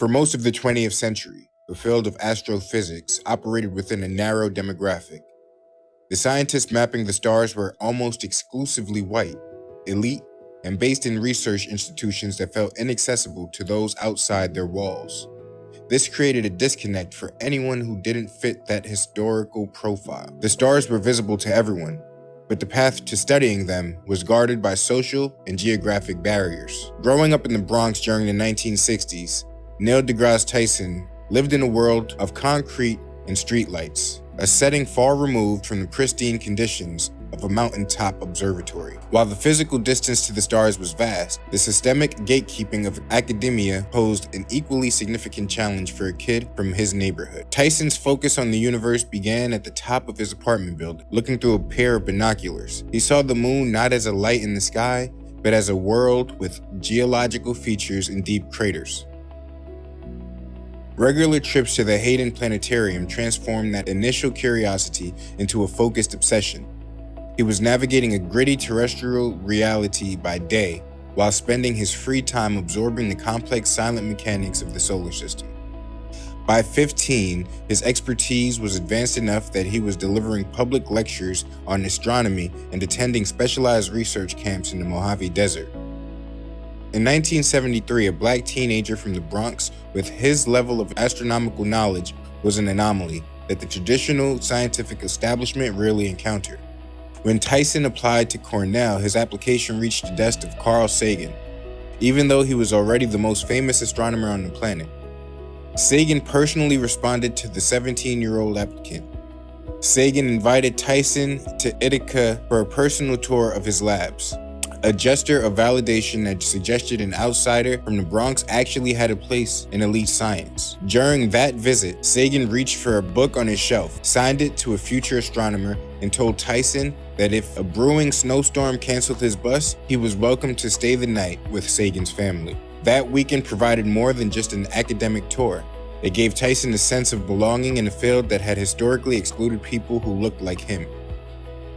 For most of the 20th century, the field of astrophysics operated within a narrow demographic. The scientists mapping the stars were almost exclusively white, elite, and based in research institutions that felt inaccessible to those outside their walls. This created a disconnect for anyone who didn't fit that historical profile. The stars were visible to everyone, but the path to studying them was guarded by social and geographic barriers. Growing up in the Bronx during the 1960s, Neil deGrasse Tyson lived in a world of concrete and streetlights, a setting far removed from the pristine conditions of a mountaintop observatory. While the physical distance to the stars was vast, the systemic gatekeeping of academia posed an equally significant challenge for a kid from his neighborhood. Tyson's focus on the universe began at the top of his apartment building, looking through a pair of binoculars. He saw the moon not as a light in the sky, but as a world with geological features and deep craters. Regular trips to the Hayden Planetarium transformed that initial curiosity into a focused obsession. He was navigating a gritty terrestrial reality by day, while spending his free time absorbing the complex silent mechanics of the solar system. By 15, his expertise was advanced enough that he was delivering public lectures on astronomy and attending specialized research camps in the Mojave Desert. In 1973, a black teenager from the Bronx with his level of astronomical knowledge was an anomaly that the traditional scientific establishment rarely encountered. When Tyson applied to Cornell, his application reached the desk of Carl Sagan, even though he was already the most famous astronomer on the planet. Sagan personally responded to the 17-year-old applicant. Sagan invited Tyson to Ithaca for a personal tour of his labs, a gesture of validation that suggested an outsider from the Bronx actually had a place in elite science. During that visit, Sagan reached for a book on his shelf, signed it to a future astronomer, and told Tyson that if a brewing snowstorm canceled his bus, he was welcome to stay the night with Sagan's family. That weekend provided more than just an academic tour. It gave Tyson a sense of belonging in a field that had historically excluded people who looked like him.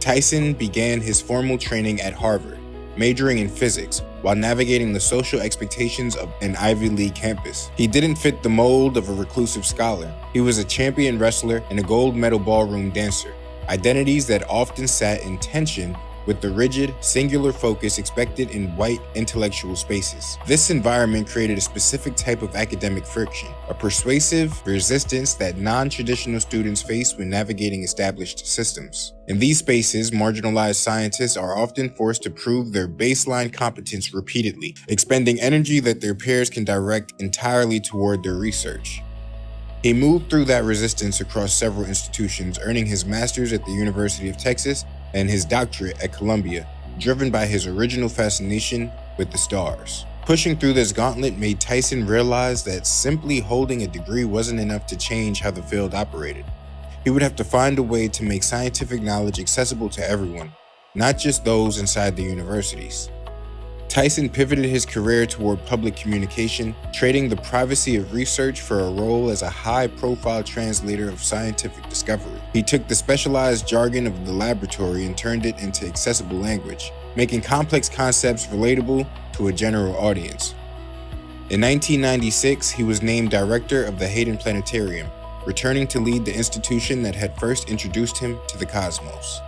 Tyson began his formal training at Harvard, majoring in physics while navigating the social expectations of an Ivy League campus. He didn't fit the mold of a reclusive scholar. He was a champion wrestler and a gold medal ballroom dancer, identities that often sat in tension with the rigid, singular focus expected in white intellectual spaces. This environment created a specific type of academic friction, a persuasive resistance that non-traditional students face when navigating established systems. In these spaces, marginalized scientists are often forced to prove their baseline competence repeatedly, expending energy that their peers can direct entirely toward their research. He moved through that resistance across several institutions, earning his master's at the University of Texas and his doctorate at Columbia, driven by his original fascination with the stars. Pushing through this gauntlet made Tyson realize that simply holding a degree wasn't enough to change how the field operated. He would have to find a way to make scientific knowledge accessible to everyone, not just those inside the universities. Tyson pivoted his career toward public communication, trading the privacy of research for a role as a high-profile translator of scientific discovery. He took the specialized jargon of the laboratory and turned it into accessible language, making complex concepts relatable to a general audience. In 1996, he was named director of the Hayden Planetarium, returning to lead the institution that had first introduced him to the cosmos.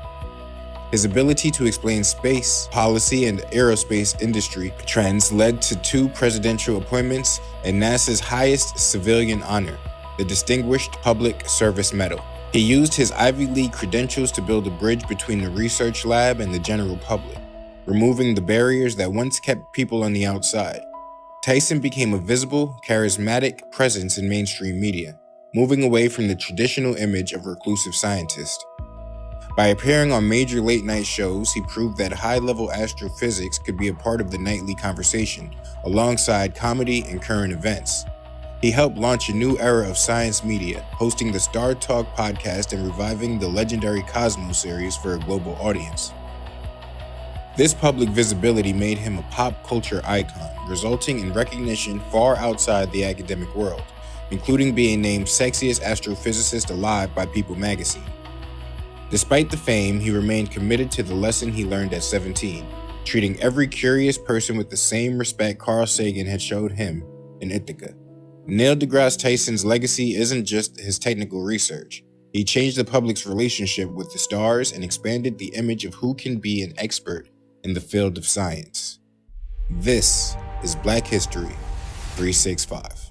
His ability to explain space, policy, and aerospace industry trends led to 2 presidential appointments and NASA's highest civilian honor, the Distinguished Public Service Medal. He used his Ivy League credentials to build a bridge between the research lab and the general public, removing the barriers that once kept people on the outside. Tyson became a visible, charismatic presence in mainstream media, moving away from the traditional image of reclusive scientist. By appearing on major late-night shows, he proved that high-level astrophysics could be a part of the nightly conversation, alongside comedy and current events. He helped launch a new era of science media, hosting the Star Talk podcast and reviving the legendary Cosmos series for a global audience. This public visibility made him a pop culture icon, resulting in recognition far outside the academic world, including being named Sexiest Astrophysicist Alive by People magazine. Despite the fame, he remained committed to the lesson he learned at 17, treating every curious person with the same respect Carl Sagan had showed him in Ithaca. Neil deGrasse Tyson's legacy isn't just his technical research. He changed the public's relationship with the stars and expanded the image of who can be an expert in the field of science. This is Black History 365.